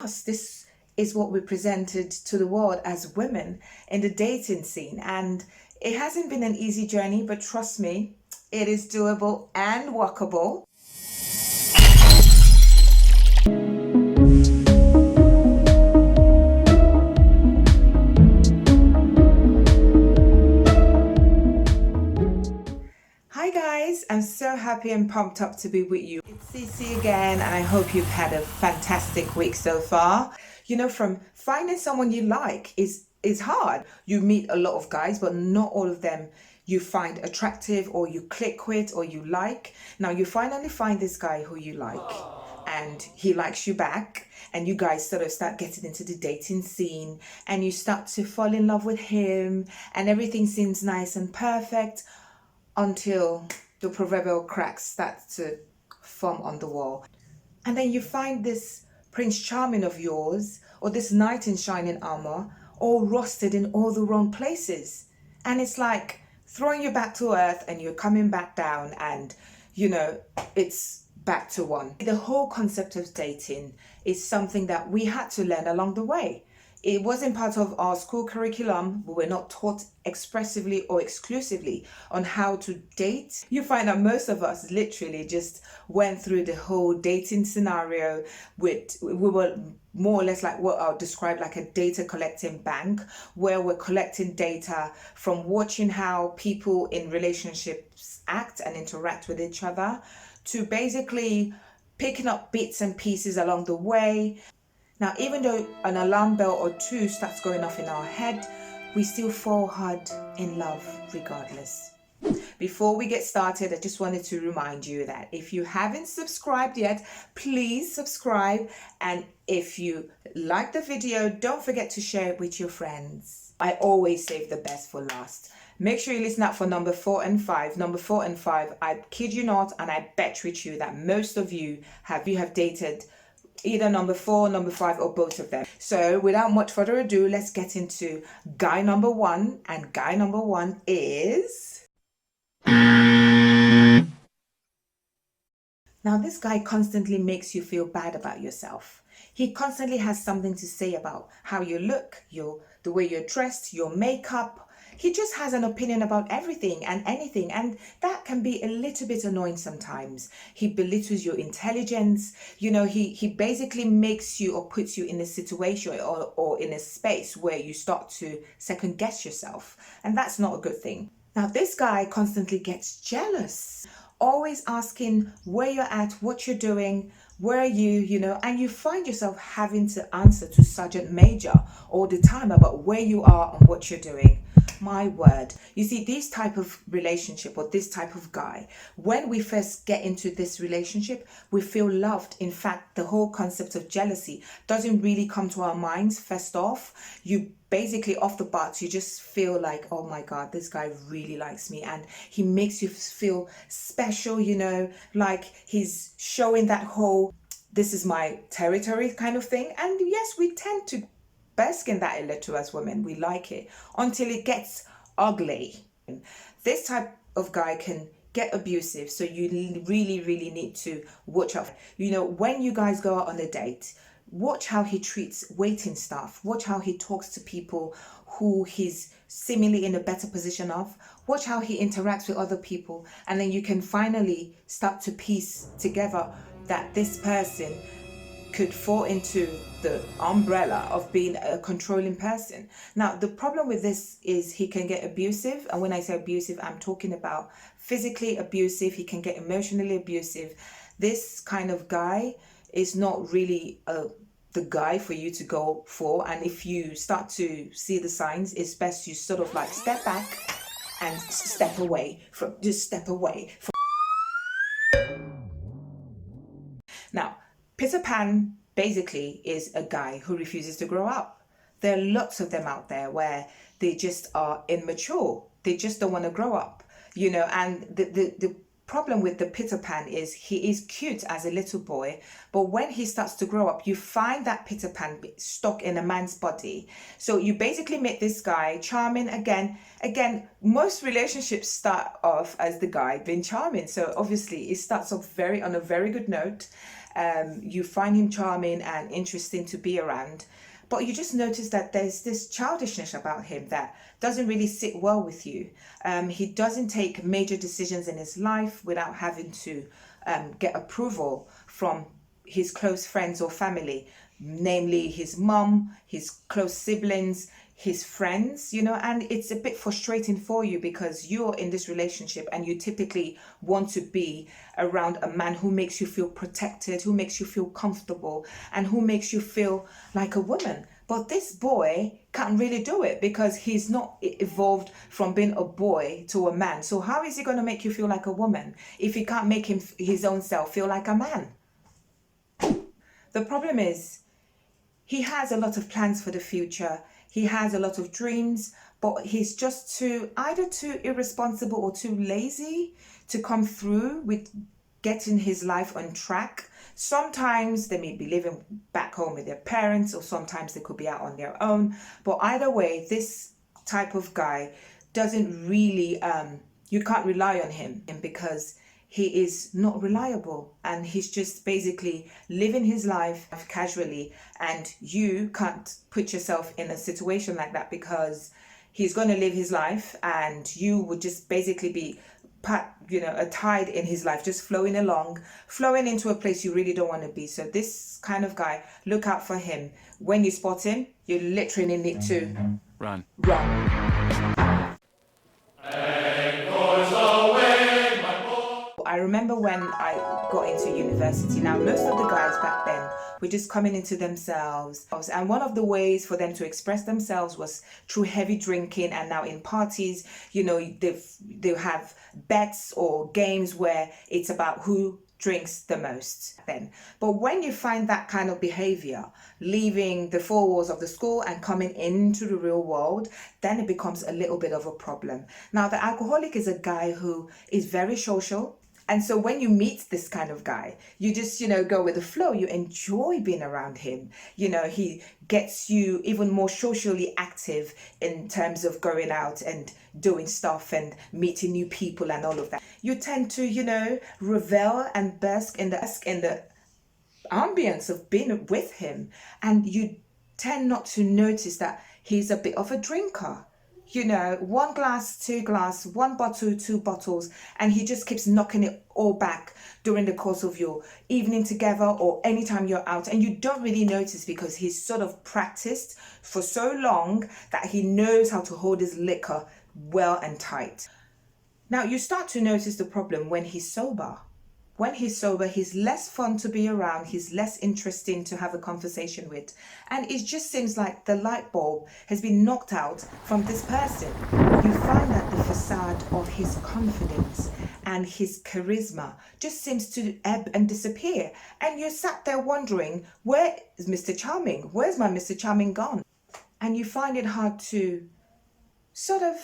us. This is what we presented to the world as women in the dating scene. And it hasn't been an easy journey, but trust me, it is doable and workable. Hi guys, I'm so happy and pumped up to be with you. It's Cece again, and I hope you've had a fantastic week so far. From finding someone you like is hard. You meet a lot of guys, but not all of them you find attractive or you click with or you like. Now you finally find this guy who you like and he likes you back, and you guys sort of start getting into the dating scene and you start to fall in love with him and everything seems nice and perfect until the proverbial cracks start to form on the wall. And then you find this Prince Charming of yours, or this knight in shining armor, all rusted in all the wrong places. And it's like throwing you back to earth and you're coming back down, and it's back to one. The whole concept of dating is something that we had to learn along the way. It wasn't part of our school curriculum. We were not taught expressively or exclusively on how to date. You find that most of us literally just went through the whole dating scenario we were more or less like what I'll describe like a data collecting bank, where we're collecting data from watching how people in relationships act and interact with each other, to basically picking up bits and pieces along the way. Now, even though an alarm bell or two starts going off in our head, we still fall hard in love regardless. Before we get started, I just wanted to remind you that if you haven't subscribed yet, please subscribe. And if you like the video, don't forget to share it with your friends. I always save the best for last. Make sure you listen out for number 4 and 5. Number 4 and 5, I kid you not, and I bet with you that most of you have dated either number 4, number 5, or both of them. So without much further ado, let's get into guy number 1. And guy number 1 is... Now this guy constantly makes you feel bad about yourself. He constantly has something to say about how you look, the way you're dressed, your makeup. He just has an opinion about everything and anything, and that can be a little bit annoying sometimes. He belittles your intelligence. He basically makes you or puts you in a situation or in a space where you start to second guess yourself, and that's not a good thing. Now this guy constantly gets jealous, always asking where you're at, what you're doing, where are you, and you find yourself having to answer to Sergeant Major all the time about where you are and what you're doing. My word. You see, this type of relationship or this type of guy, when we first get into this relationship, we feel loved. In fact, the whole concept of jealousy doesn't really come to our minds first off. You basically, off the bat, you just feel like, oh my God, this guy really likes me. And he makes you feel special, like he's showing that whole, this is my territory kind of thing. And yes, we tend to bask in that a little as women. We like it until it gets ugly. This type of guy can get abusive, so you really, really need to watch out. When you guys go out on a date, watch how he treats waiting staff. Watch how he talks to people who he's seemingly in a better position of. Watch how he interacts with other people, and then you can finally start to piece together that this person could fall into the umbrella of being a controlling person. Now, the problem with this is he can get abusive. And when I say abusive, I'm talking about physically abusive. He can get emotionally abusive. This kind of guy is not really the guy for you to go for. And if you start to see the signs, it's best you sort of like step back and step away from. Now, Peter Pan basically is a guy who refuses to grow up. There are lots of them out there where they just are immature. They just don't want to grow up, and the problem with the Peter Pan is he is cute as a little boy, but when he starts to grow up, you find that Peter Pan stuck in a man's body. So you basically meet this guy, charming again. Most relationships start off as the guy being charming. So obviously it starts off on a very good note. You find him charming and interesting to be around, but you just notice that there's this childishness about him that doesn't really sit well with you. He doesn't take major decisions in his life without having to get approval from his close friends or family, namely his mum, his close siblings, his friends, and it's a bit frustrating for you because you're in this relationship and you typically want to be around a man who makes you feel protected, who makes you feel comfortable, and who makes you feel like a woman. But this boy can't really do it because he's not evolved from being a boy to a man. So how is he going to make you feel like a woman if he can't make his own self feel like a man? The problem is he has a lot of plans for the future. He has a lot of dreams, but he's just either too irresponsible or too lazy to come through with getting his life on track. Sometimes they may be living back home with their parents, or sometimes they could be out on their own. But either way, this type of guy doesn't really, you can't rely on him because he is not reliable and he's just basically living his life casually, and you can't put yourself in a situation like that because he's going to live his life and you would just basically be a tide in his life, just flowing along, flowing into a place you really don't want to be. So this kind of guy, look out for him. When you spot him, you literally need to run. I remember when I got into university. Now, most of the guys back then were just coming into themselves. And one of the ways for them to express themselves was through heavy drinking. And now in parties, they'll have bets or games where it's about who drinks the most then. But when you find that kind of behavior, leaving the four walls of the school and coming into the real world, then it becomes a little bit of a problem. Now, the alcoholic is a guy who is very social. And so when you meet this kind of guy, you just, go with the flow. You enjoy being around him. He gets you even more socially active in terms of going out and doing stuff and meeting new people and all of that. You tend to, revel and bask in the ambience of being with him. And you tend not to notice that he's a bit of a drinker. 1 glass, 2 glass, 1 bottle, 2 bottles, and he just keeps knocking it all back during the course of your evening together or anytime you're out. And you don't really notice because he's sort of practiced for so long that he knows how to hold his liquor well and tight. Now, you start to notice the problem when he's sober. When he's sober, he's less fun to be around. He's less interesting to have a conversation with. And it just seems like the light bulb has been knocked out from this person. You find that the facade of his confidence and his charisma just seems to ebb and disappear. And you're sat there wondering, where is Mr. Charming? Where's my Mr. Charming gone? And you find it hard to sort of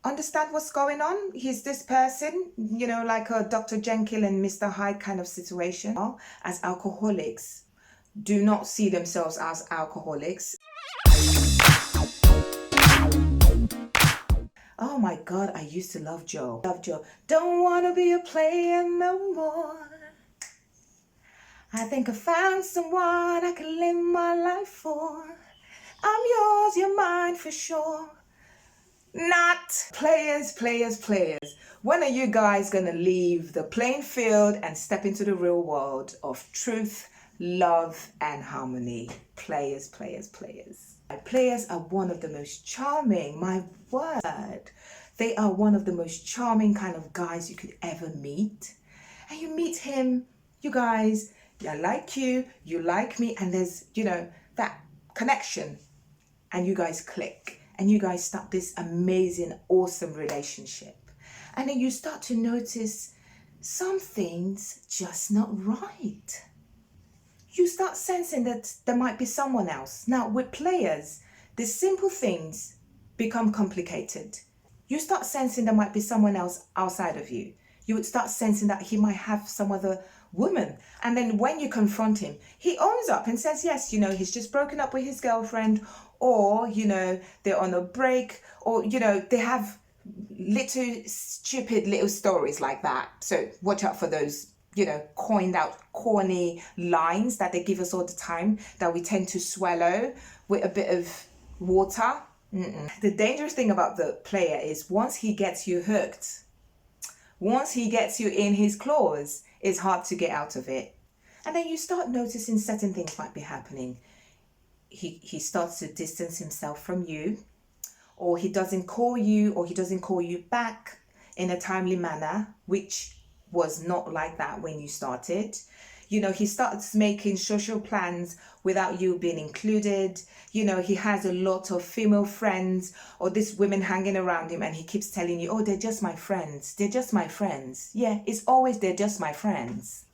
understand what's going on. He's this person, like a Dr. Jekyll and Mr. Hyde kind of situation. As alcoholics, do not see themselves as alcoholics. Oh my God, I used to love Joe. Don't want to be a player no more. I think I found someone I can live my life for. I'm yours, you're mine for sure. Not players. When are you guys gonna leave the playing field and step into the real world of truth, love, and harmony? Players. Players are one of the most charming, my word. They are one of the most charming kind of guys you could ever meet. And you meet him, you guys, I like you like me, and there's, that connection, and you guys click. And you guys start this amazing, awesome relationship. And then you start to notice something's just not right. You start sensing that there might be someone else. Now, with players, the simple things become complicated. You start sensing there might be someone else outside of you. You would start sensing that he might have some other woman. And then when you confront him, he owns up and says, yes, he's just broken up with his girlfriend, or, they're on a break, or, they have stupid little stories like that. So watch out for those coined out corny lines that they give us all the time that we tend to swallow with a bit of water. The dangerous thing about the player is once he gets you hooked, once he gets you in his claws, it's hard to get out of it. And then you start noticing certain things might be happening. He starts to distance himself from you, or he doesn't call you, or he doesn't call you back in a timely manner, which was not like that when you started. He starts making social plans without you being included. He has a lot of female friends or these women hanging around him, and he keeps telling you, oh, they're just my friends. They're just my friends. Yeah, it's always they're just my friends.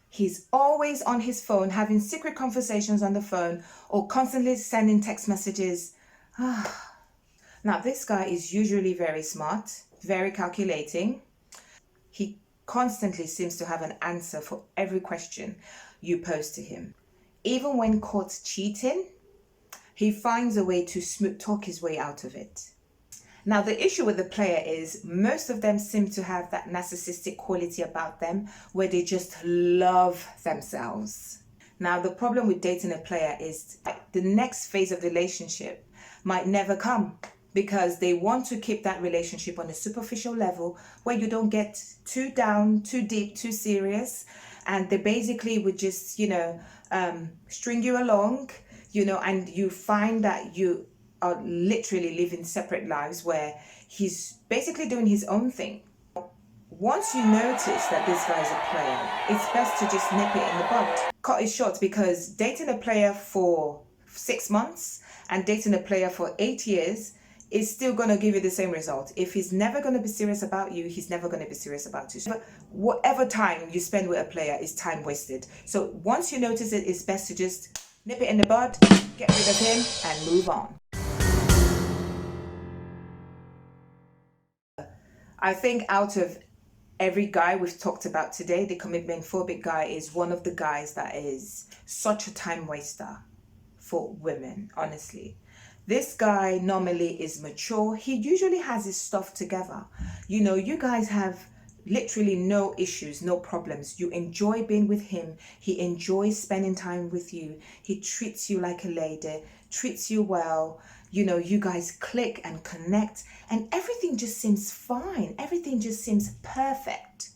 He's always on his phone, having secret conversations on the phone or constantly sending text messages. Now, this guy is usually very smart, very calculating. He constantly seems to have an answer for every question you pose to him. Even when caught cheating, he finds a way to smooth talk his way out of it. Now, the issue with the player is most of them seem to have that narcissistic quality about them where they just love themselves. Now, the problem with dating a player is the next phase of the relationship might never come because they want to keep that relationship on a superficial level where you don't get too down, too deep, too serious. And they basically would just, string you along, and you find that you are literally living separate lives where he's basically doing his own thing. Once you notice that this guy's a player, it's best to just nip it in the bud. Cut it short, because dating a player for 6 months and dating a player for 8 years is still going to give you the same result. If he's never going to be serious about you, he's never going to be serious about you. So whatever time you spend with a player is time wasted. So once you notice it, it's best to just nip it in the bud, get rid of him, and move on. I think out of every guy we've talked about today, the commitment phobic guy is one of the guys that is such a time waster for women, honestly. This guy normally is mature. He usually has his stuff together. You guys have literally no issues, no problems. You enjoy being with him. He enjoys spending time with you. He treats you like a lady, treats you well. You guys click and connect, and everything just seems fine. Everything just seems perfect.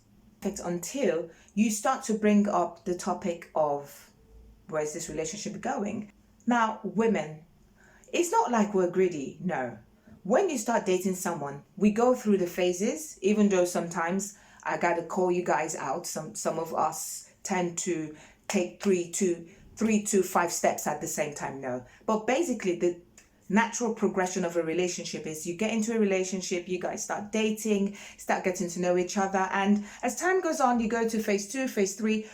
Until you start to bring up the topic of where's this relationship going? Now, women, it's not like we're greedy, no. When you start dating someone, we go through the phases, even though sometimes I gotta call you guys out. Some of us tend to take three to 5 steps at the same time, no. But basically, the natural progression of a relationship is you get into a relationship, you guys start dating, start getting to know each other, and as time goes on, you go to phase 2, phase 3.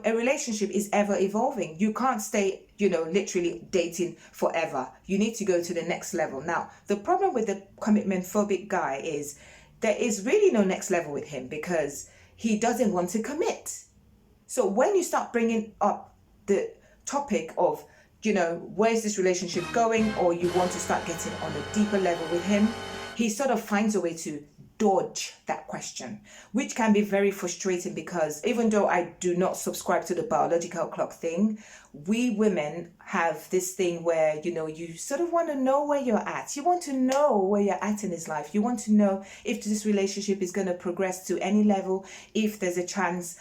A relationship is ever evolving. You can't stay literally dating forever. You need to go to the next level. Now, the problem with the commitment phobic guy is there is really no next level with him because he doesn't want to commit. So when you start bringing up the topic of where's this relationship going, or you want to start getting on a deeper level with him, he sort of finds a way to dodge that question, which can be very frustrating because even though I do not subscribe to the biological clock thing, we women have this thing where, you sort of want to know where you're at. You want to know where you're at in his life. You want to know if this relationship is going to progress to any level, if there's a chance,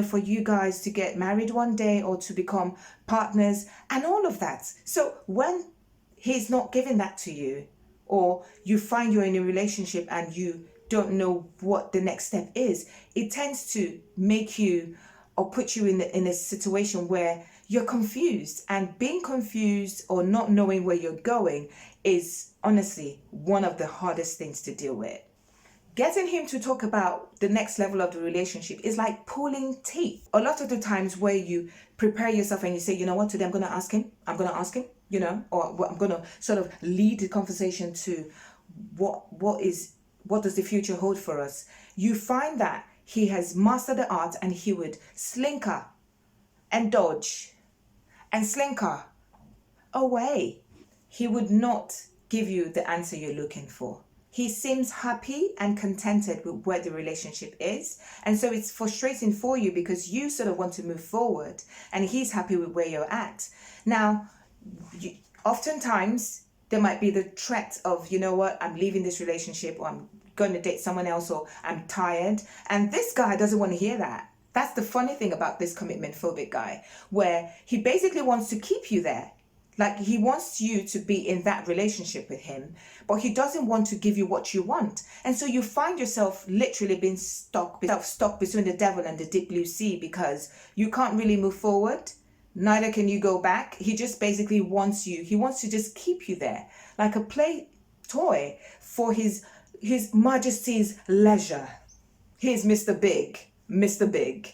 for you guys to get married one day or to become partners and all of that. So when he's not giving that to you, or you find you're in a relationship and you don't know what the next step is, it tends to make you or put you in a situation where you're confused. And being confused or not knowing where you're going is honestly one of the hardest things to deal with. Getting him to talk about the next level of the relationship is like pulling teeth. A lot of the times where you prepare yourself and you say, what, today I'm going to ask him, or I'm going to sort of lead the conversation to what does the future hold for us? You find that he has mastered the art and he would slinker and dodge and slinker away. He would not give you the answer you're looking for. He seems happy and contented with where the relationship is. And so it's frustrating for you because you sort of want to move forward and he's happy with where you're at. Now, oftentimes there might be the threat of, you know what, I'm leaving this relationship, or I'm going to date someone else, or I'm tired. And this guy doesn't want to hear that. That's the funny thing about this commitment phobic guy, where he basically wants to keep you there. Like, he wants you to be in that relationship with him, but he doesn't want to give you what you want. And so you find yourself literally being stuck between the devil and the deep blue sea, because you can't really move forward. Neither can you go back. He just basically wants you. He wants to just keep you there like a play toy for his majesty's leisure. He's Mr. Big, Mr. Big.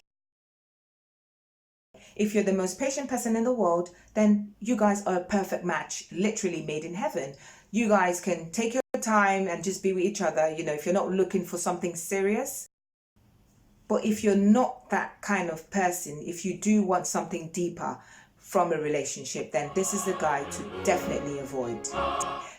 If you're the most patient person in the world, then you guys are a perfect match, literally made in heaven. You guys can take your time and just be with each other, you know, if you're not looking for something serious. But if you're not that kind of person, if you do want something deeper from a relationship, then this is the guy to definitely avoid.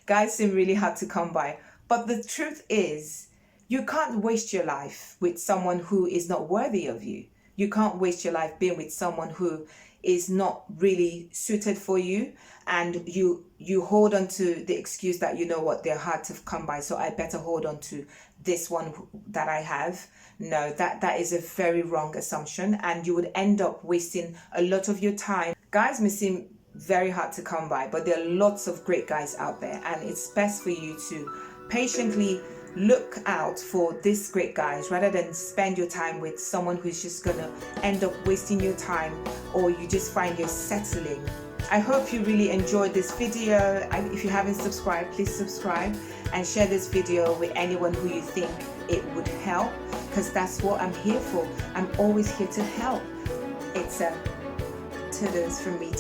Guys seem really hard to come by, but the truth is, you can't waste your life with someone who is not worthy of you. You can't waste your life being with someone who is not really suited for you, and you hold on to the excuse that, you know what, they're hard to come by, so I better hold on to this one that I have. No, that is a very wrong assumption, and you would end up wasting a lot of your time. Guys may seem very hard to come by, but there are lots of great guys out there, and it's best for you to patiently look out for these great guys rather than spend your time with someone who's just gonna end up wasting your time, or you just find you're settling. I hope you really enjoyed this video. If you haven't subscribed, please subscribe and share this video with anyone who you think it would help, because that's what I'm here for. I'm always here to help. It's a to those from me.